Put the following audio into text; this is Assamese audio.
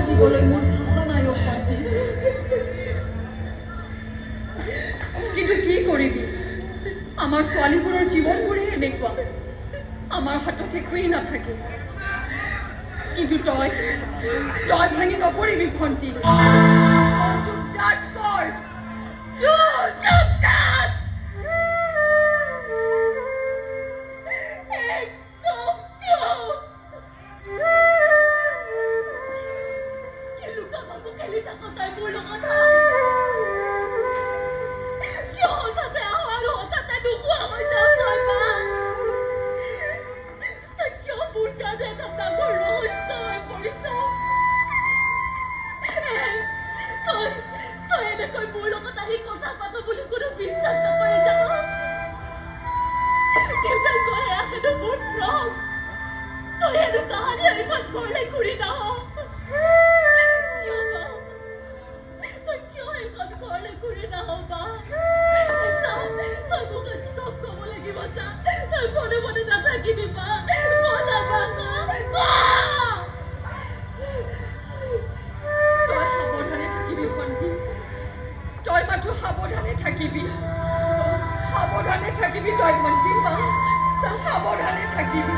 পাতিবলৈ মোৰ ভাষা নাই অশান্তি কিন্তু কি কৰিবি আমাৰ ছোৱালীবোৰৰ জীৱনবোৰে এনেকুৱা আমাৰ হাতত একোৱেই নাথাকে কিন্তু তই ভাঙি নপৰিবি ভণ্টি সাৱধানে থাকিবি তই ভণ্টি সাৱধানে থাকিবি